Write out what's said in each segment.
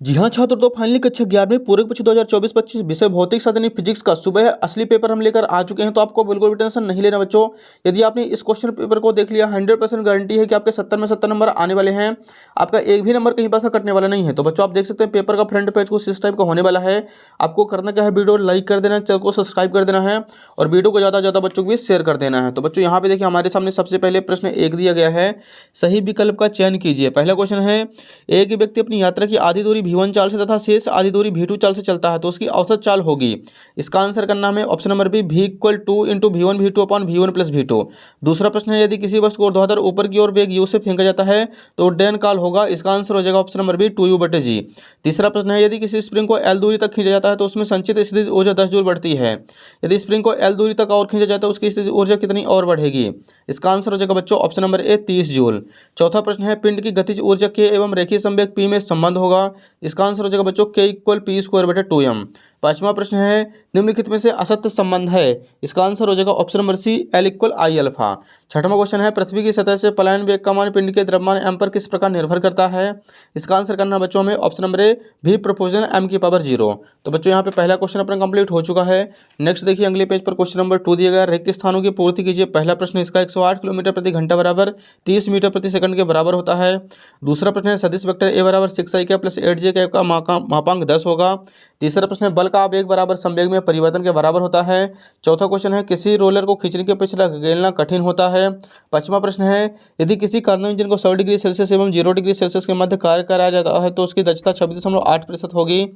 जी हाँ छात्र, तो फाइनली कक्षा 11वीं पूरक परीक्षा 2024-25 विषय भौतिक साधन फिजिक्स का सुबह असली पेपर हम लेकर आ चुके हैं। तो आपको बिल्कुल भी टेंशन नहीं लेना बच्चों। यदि आपने इस क्वेश्चन पेपर को देख लिया, 100% गारंटी है कि आपके 70 में 70 नंबर आने वाले हैं। आपका एक भी नंबर कहीं पास कटने वाला नहीं है। तो बच्चों आप देख सकते हैं पेपर का फ्रंट पेज कुछ इस टाइप का होने वाला है। आपको करना क्या है, वीडियो लाइक कर देना है, चैनल को सब्सक्राइब कर देना है और वीडियो को ज़्यादा से ज़्यादा बच्चों को भी शेयर कर देना है। तो बच्चों यहाँ पे देखिए हमारे सामने सबसे पहले प्रश्न एक दिया गया है, सही विकल्प का चयन कीजिए। पहला क्वेश्चन है, एक व्यक्ति अपनी यात्रा की आधी दूरी V1 चाल से तथा शेष आधी दूरी V2 चाल से चलता है तो उसकी औसत चाल होगी। इसका आंसर करना हमें option number B, V equal 2 into V1 V2 upon V1 plus V2। दूसरा प्रश्न है, यदि किसी वस्तु को ऊर्ध्वाधर ऊपर की ओर वेग u से फेंका जाता है तो उड्डयन काल होगा। इसका आंसर हो जाएगा ऑप्शन नंबर बी, 2u/g। तीसरा प्रश्न है, यदि किसी स्प्रिंग को L दूरी तक खींचा जाता है तो उसमें संचित स्थितिज ऊर्जा 10 जूल बढ़ती है। यदि स्प्रिंग को L दूरी तक और खींचा जाता है उसकी स्थितिज ऊर्जा कितनी और बढ़ेगी। इसका आंसर हो जाएगा बच्चों ऑप्शन नंबर ए, 30 जूल। चौथा प्रश्न है, पिंड की गतिज ऊर्जा के एवं रेखीय संवेग P में संबंध होगा। इसका आंसर हो जाएगा बच्चों K इक्वल P² 2m। पांचवा प्रश्न है, निम्नलिखित में से असत्य संबंध है। इसका आंसर हो जाएगा option number C, L equal I alpha. छठवां क्वेश्चन है, पृथ्वी की सतह से पलायन वेग का मान पिंड के द्रव्यमान m पर किस प्रकार निर्भर करता है। इसका आंसर करना है बच्चों में option number A, V proportional m⁻0। तो बच्चों यहाँ पे पहला क्वेश्चन अपना कंप्लीट हो चुका है। नेक्स्ट देखिए अगले पेज पर क्वेश्चन नंबर 2 दिया गया, रिक्त स्थानों की पूर्ति कीजिए। पहला प्रश्न इसका 108 किलोमीटर प्रति घंटा बराबर 30 मीटर प्रति सेकंड के बराबर होता है। दूसरा प्रश्न है, सदिश वेक्टर a बराबर 6i प्लस 8j का मापांक 10 होगा। तीसरा प्रश्न है, बल का आवेग बराबर संवेग में परिवर्तन के बराबर होता है। चौथा क्वेश्चन है, किसी रोलर को खींचने के पिछला धकेलना कठिन होता है। पांचवा प्रश्न है, यदि किसी कार्नो इंजन को 100 डिग्री सेल्सियस एवं 0 डिग्री सेल्सियस के मध्य कार्य कराया जाता है तो उसकी दक्षता 26.8% होगी।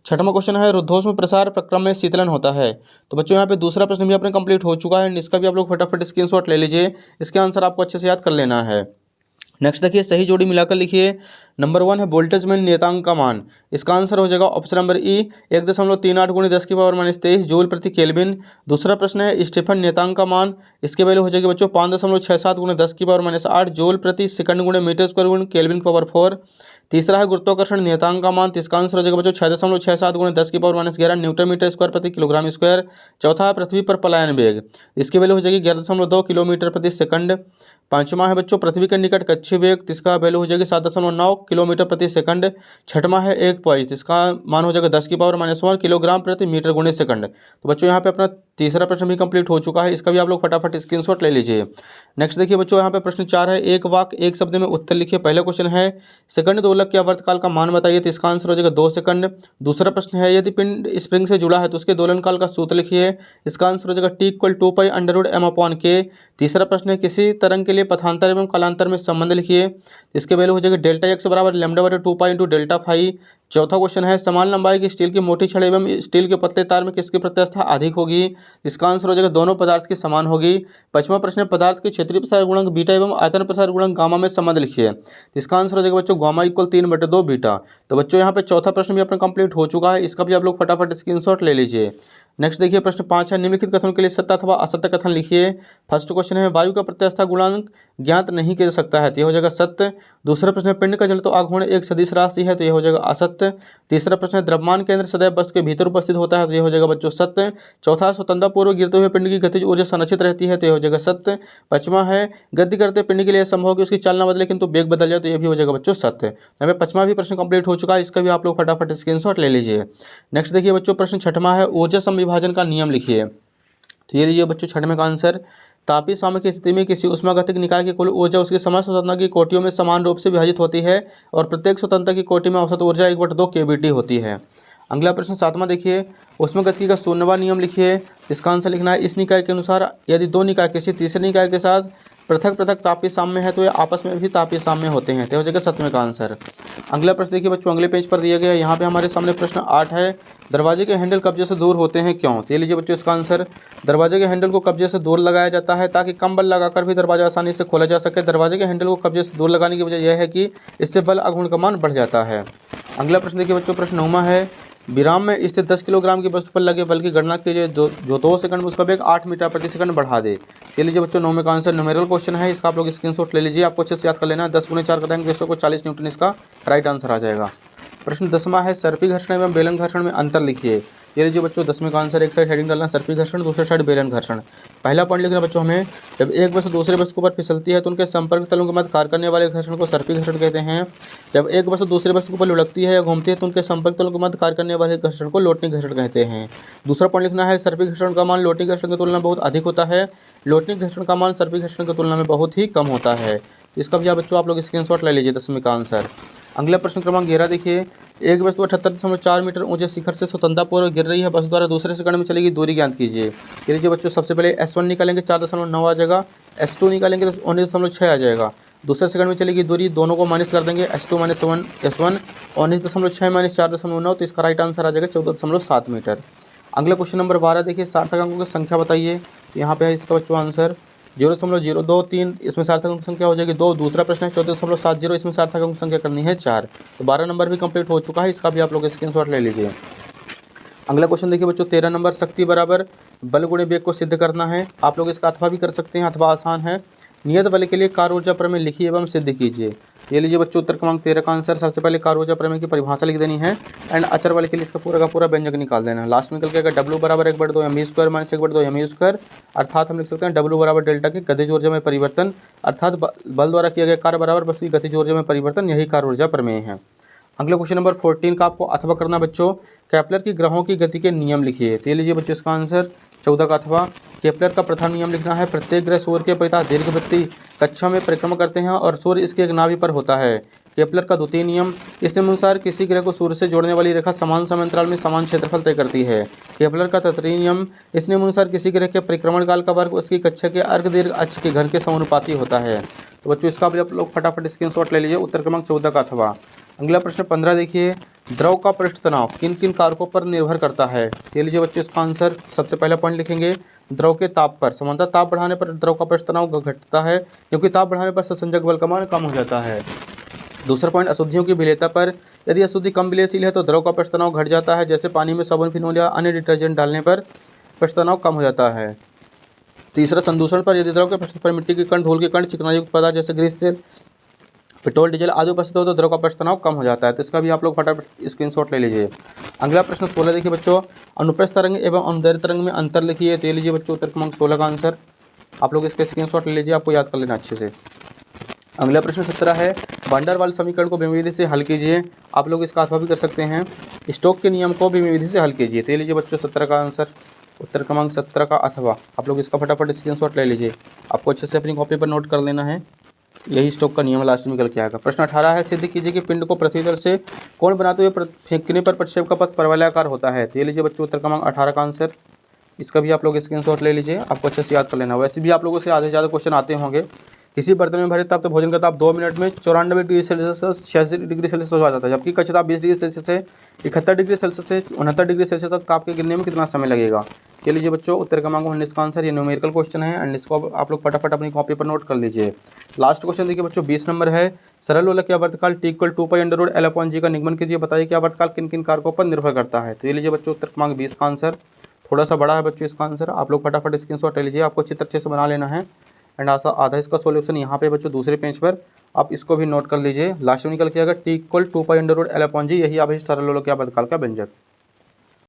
छठवां क्वेश्चन है, रुद्धोष्म प्रसार प्रक्रम में शीतलन होता है। तो बच्चों यहाँ पे दूसरा प्रश्न भी अपने कंप्लीट हो चुका है। इसका भी आप लोग फटाफट स्क्रीनशॉट ले लीजिए, इसके आंसर आपको अच्छे से याद कर लेना है। नेक्स्ट देखिए, सही जोड़ी मिलाकर लिखिए। नंबर 1 है वोल्टेज में नियतांक का मान। इसका आंसर हो जाएगा ऑप्शन नंबर ई, 1.38 × 10⁻³ जूल प्रति केल्विन। दूसरा प्रश्न है, स्टीफन नियतांक का मान। इसके वैल्यू हो जाएगी बच्चों 5.67 × 10⁻8 जूल प्रति सेकंड × मीटर² × केल्विन की पावर 4। तीसरा है गुरुत्वाकर्षण नियतांक का मान। तो इसका आंसर हो जाएगा बच्चों 6.67 × 10⁻11 न्यूटन मीटर स्क्वायर प्रति किलोग्राम स्क्वायर। चौथा है पृथ्वी पर पलायन वेग। इसकी वैल्यू हो जाएगी 11.2 किलोमीटर प्रति सेकंड। पांचवा है बच्चों पृथ्वी के निकट कक्षीय वेग, जिसका वैल्यू हो जाएगी 7.9 किलोमीटर प्रति सेकंड। छठवां है एक पॉइंट, जिसका मान हो जाएगा 10⁻⁻1 किलोग्राम प्रति मीटर × सेकंड। तो बच्चों यहाँ पे अपना तीसरा प्रश्न भी कंप्लीट हो चुका है, इसका भी आप लोग फटाफट स्क्रीनशॉट ले लीजिए। नेक्स्ट देखिए बच्चों, यहाँ पे प्रश्न 4 है, एक वाक्य एक शब्द में उत्तर लिखिए। पहला क्वेश्चन है, सेकंड दोलक के आवर्तकाल का मान बताइए। तो इसका आंसर हो जाएगा 2 सेकंड। दूसरा प्रश्न है, यदि पिंड स्प्रिंग से जुड़ा है तो उसके दोलन काल का सूत्र लिखिए। इसका आंसर हो जाएगा T इक्वल 2π√m/k। तीसरा प्रश्न है, किसी तरंग के लिए पथांतर एवं कालांतर में संबंध लिखिए। इसके वैल्यू हो जाएगी डेल्टा x बराबर λ/2π × डेल्टा फाई। चौथा क्वेश्चन है, समान लंबाई की स्टील की मोटी छड़ एवं स्टील के पतले तार में किसकी प्रत्यास्थता अधिक होगी। इसका आंसर हो जाएगा दोनों पदार्थ की समान होगी। पांचवा प्रश्न है, पदार्थ के क्षेत्रीय प्रसार गुणांक बीटा एवं आयतन प्रसार गुणांक गामा में संबंध लिखिए। इसका आंसर हो जाएगा बच्चों गामा इक्वल 3/2 बीटा। तो बच्चों यहाँ पे चौथा प्रश्न भी अपना कंप्लीट हो चुका है, इसका भी आप लोग फटाफट स्क्रीनशॉट ले लीजिए। नेक्स्ट देखिए प्रश्न 5 है, निम्नलिखित कथनों के लिए सत्य अथवा असत्य कथन लिखिए। फर्स्ट क्वेश्चन है, वायु का प्रत्यास्थता गुणांक ज्ञात नहीं किया जा सकता है, तो यह हो जाएगा सत्य। दूसरा प्रश्न है, पिंड का जल तो आघूर्ण एक सदिश राशि है, तो यह हो जाएगा असत्य। तीसरा प्रश्न है, द्रव्यमान केंद्र सदैव वस्तु के भीतर उपस्थित होता है, तो यह हो जाएगा बच्चों सत्य। चौथा, स्वतंत्रता पूर्व गिरते हुए पिंड की गतिज ऊर्जा संरक्षित रहती है, तो यह हो जाएगा सत्य। पांचवा है, गति करते पिंड के लिए संभव कि उसकी चाल न बदले किंतु वेग बदल जाए, तो यह भी हो जाएगा बच्चों सत्य। यहाँ पे पांचवा भी प्रश्न कंप्लीट हो चुका है, इसका भी आप लोग फटाफट स्क्रीनशॉट ले लीजिए। नेक्स्ट देखिए बच्चों, प्रश्न छठवां है, ऊर्जा समविभाजन का नियम लिखिए। तो ये लीजिए बच्चों छठवें का आंसर, तापीय साम्य की स्थिति में किसी उष्मागतिक निकाय की कुल ऊर्जा उसकी समस्त स्वतंत्रता की कोटियों में समान रूप से विभाजित होती है और प्रत्येक स्वतंत्रता की कोटि में औसत ऊर्जा 1/2 kBT होती है। अगला प्रश्न सातवां देखिए, उष्मागतिकी का 0वां नियम लिखिए। इसका आंसर लिखना है, इस निकाय के अनुसार यदि दो निकाय किसी तीसरे निकाय के साथ पृथक पृथक तापीय साम्य है तो ये आपस में भी तापीय साम्य होते हैं। तो हो जाएगा 7वें का आंसर। अगला प्रश्न देखिए बच्चों, अगले पेज पर दिया गया है, यहाँ पे हमारे सामने प्रश्न 8 है, दरवाजे के हैंडल कब्जे से दूर होते हैं क्यों। तो ये लीजिए बच्चों इसका आंसर, दरवाजे के हैंडल को कब्जे से दूर लगाया जाता है ताकि कम बल लगाकर भी दरवाजा आसानी से खोला जा सके। दरवाजे के हैंडल को कब्जे से दूर लगाने की वजह यह है कि इससे बल आघूर्ण का मान बढ़ जाता है। अगला प्रश्न देखिए बच्चों, प्रश्न 9वां है, विराम में स्थित 10 किलोग्राम की वस्तु पर लगे बल की गणना कीजिए जो 2 सेकंड में उसका वेग 8 मीटर प्रति सेकंड बढ़ा दे। ये लीजिए बच्चों 9वें का आंसर न्यूमेरिकल क्वेश्चन है, इसका आप लोग स्क्रीनशॉट ले लीजिए, आपको अच्छे से याद कर लेना है। 10 × 4 करेंगे तो 40 न्यूटन इसका राइट आंसर आ जाएगा। प्रश्न 10वां है, सर्पी घर्षण एवं बेलन घर्षण में अंतर लिखिए। ये लीजिए बच्चों 10वें का आंसर। एक साइड हेडिंग डालना सर्पी घर्षण, दूसरे साइड बेलन घर्षण। पहला पॉइंट लिखना बच्चों हमें, जब एक वस्तु दूसरे वस्तु के ऊपर फिसलती है तो उनके संपर्क तलों के मध्य कार्य करने वाले घर्षण को सर्पी घर्षण कहते हैं। जब एक वस्तु दूसरे वस्तु के ऊपर लुढ़कती है या घूमती है तो उनके संपर्क तलों के मध्य कार्य करने वाले घर्षण को लोटनी घर्षण कहते हैं। दूसरा पॉइंट लिखना है, सर्पी घर्षण का मान लोटनी घर्षण की तुलना में बहुत अधिक होता है, लोटनी घर्षण का मान सर्पी घर्षण की तुलना में बहुत ही कम होता है। तो इसका भी बच्चों आप लोग स्क्रीनशॉट ले लीजिए 10वें का आंसर। अगला प्रश्न क्रमांक 11 देखिए, एक वस्तु 78.4 मीटर ऊंचे शिखर से स्वतंत्रतापूर्वक गिर रही है, वस्तु द्वारा दूसरे सेकंड में चलेगी दूरी ज्ञात कीजिए। ये लीजिए बच्चों सबसे पहले S1 निकालेंगे 4.9 आ जाएगा, S2 निकालेंगे तो 19.6 आ जाएगा। दूसरे सेकंड में चलेगी दूरी, दोनों को माइनस कर देंगे, S2 - 1 S1 19.6 - 4.9, तो इसका राइट आंसर आ जाएगा 14.7 मीटर। अगला क्वेश्चन नंबर 12 देखिए, सार्थक अंकों की संख्या बताइए। तो यहाँ पे है इसका बच्चों आंसर 0.023, इसमें सार्थक अंक संख्या हो जाएगी 2। दूसरा प्रश्न है 14.70, इसमें सार्थक अंक संख्या करनी है 4। तो 12 नंबर भी कंप्लीट हो चुका है, इसका भी आप लोग स्क्रीनशॉट ले लीजिए। अगला क्वेश्चन देखिए बच्चों 13 नंबर, शक्ति बराबर बल गुणे वेग को सिद्ध करना है। आप लोग इसका अथवा भी कर सकते हैं, अथवा आसान है। नियत बल के लिए कार्य ऊर्जा प्रमेय लिखिए एवं सिद्ध कीजिए। ये लीजिए बच्चों उत्तर क्रमांक 13 का आंसर। सबसे पहले कार्य ऊर्जा प्रमेय की परिभाषा लिख देनी है एंड अचर बल के लिए इसका पूरा का पूरा व्यंजक निकाल देना है। लास्ट में निकल के अगर W बराबर 1/2 mv² - 1/2 mv², अर्थात हम लिख सकते हैं W बराबर डेल्टा के गतिज ऊर्जा में परिवर्तन, अर्थात बल द्वारा किया गया कार्य बराबर बस की गतिज ऊर्जा में परिवर्तन, यही कार्य ऊर्जा प्रमेय है। अगला क्वेश्चन नंबर 14 का आपको अथवा करना बच्चों, केपलर की ग्रहों की गति के नियम लिखिए। तो ये लीजिए बच्चों इसका आंसर 14 का अथवा। केपलर का प्रथम नियम लिखना है, प्रत्येक ग्रह सूर्य के परितः दीर्घवृत्तीय कक्षा में परिक्रमा करते हैं और सूर्य इसके एक नाभि पर होता है। केपलर का द्वितीय नियम, इस नियमानुसार किसी ग्रह को सूर्य से जोड़ने वाली रेखा समान समयांतराल में समान क्षेत्रफल तय करती है। केपलर का तृतीय नियम, इस नियमानुसार किसी ग्रह के परिक्रमण काल का वर्ग उसकी कक्षा के अर्घ दीर्घ अक्ष के घन के समानुपाती होता है। तो बच्चों इसका भी आप लोग फटाफट स्क्रीनशॉट ले लीजिए, उत्तर क्रमांक 14 का अथवा। अगला प्रश्न 15 देखिए, द्रव का पृष्ठ तनाव किन किन कारकों पर निर्भर करता है। ये लीजिए बच्चों इसका आंसर। सबसे पहला पॉइंट लिखेंगे, द्रव के ताप पर। सामान्यतः ताप बढ़ाने पर द्रव का पृष्ठ तनाव घटता है, क्योंकि ताप बढ़ाने पर संसंजक बल का मान कम हो जाता है। दूसरा पॉइंट, अशुद्धियों की विलेयता पर। यदि अशुद्धि कम विलेयशील है तो द्रव का पृष्ठ तनाव घट जाता है, जैसे पानी में साबुन, फिनोल या अन्य डिटर्जेंट डालने पर पृष्ठ तनाव कम हो जाता है। तीसरा, संदूषण पर। यदि द्रव के पृष्ठ पर मिट्टी के कण, धूल के कण, चिकनायुक्त पदार्थ जैसे ग्रीस तेल, पेट्रोल, डीजल आदि उपस्थित हो तो द्रव का पृष्ठ तनाव कम हो जाता है। तो इसका भी आप लोग फटाफट स्क्रीनशॉट ले लीजिए। अगला प्रश्न 16 देखिए बच्चों, अनुप्रस्थ तरंग एवं अनुदैर्ध्य तरंग में अंतर लिखिए। तो ये लीजिए बच्चों उत्तर क्रमांक 16 का आंसर। आप लोग इसका स्क्रीनशॉट ले लीजिए, आपको याद कर लेना अच्छे से। अगला प्रश्न 17 है, वैन डर वाल्स समीकरण को बीम विधि से हल कीजिए। आप लोग इसका अथवा भी कर सकते हैं, स्टोक के नियम को बीम विधि से हल कीजिए। तो ये लीजिए बच्चों 17 का आंसर, उत्तर क्रमांक 17 का अथवा। आप लोग इसका फटाफट स्क्रीनशॉट ले लीजिए, आपको अच्छे से अपनी कॉपी पर नोट कर लेना है, यही स्टोक का नियम लास्ट में निकल के आएगा। प्रश्न 18 है, सिद्ध कीजिए कि पिंड को पृथ्वी तल से कोण बनाते हुए फेंकने पर प्रक्षेप का पथ परवलयाकार होता है। तो ये लीजिए बच्चों उत्तर क्रमांक 18 का आंसर। इसका भी आप लोग स्क्रीनशॉट ले लीजिए, आपको अच्छे से याद कर लेना। वैसे भी आप लोगों से आधे से ज़्यादा क्वेश्चन आते होंगे। किसी बर्तन में भरे ताप तो भोजन का ताप 2 मिनट में 94 डिग्री सेल्सियस 86 डिग्री सेल्सियस हो जाता है, जबकि कच्चा ताप 20 डिग्री सेल्सियस से 71 डिग्री सेल्सियस से 69 डिग्री सेल्सियस तक ताप के गिरने में कितना समय लगेगा। ये लीजिए बच्चों उत्तर क्रमांक 19 का आंसर। ये न्यूमेरिकल क्वेश्चन है एंड इसको आप लोग फटाफट अपनी कॉपी पर नोट कर लीजिए। लास्ट क्वेश्चन देखिए बच्चों 20 नंबर है, सरल लोलक या आवर्तकाल T = 2π√L/g का निगमन कीजिए। बताइए कि आवर्तकाल किन किन कारकों पर निर्भर करता है। तो ये लीजिए बच्चों उत्तर क्रमांक 20 का आंसर। थोड़ा सा बड़ा है बच्चों इसका आंसर, आप लोग फटाफट स्क्रीनशॉट ले लीजिए, आपको चित्र अच्छे से बना लेना है। एंड आधा इसका सॉल्यूशन यहाँ पे बच्चों दूसरे पेज पर आप इसको भी नोट कर लीजिए। लास्ट में निकल के आएगा T = 2π√L/g, यही आप सरल लोलक या आवर्तकाल का व्यंजक।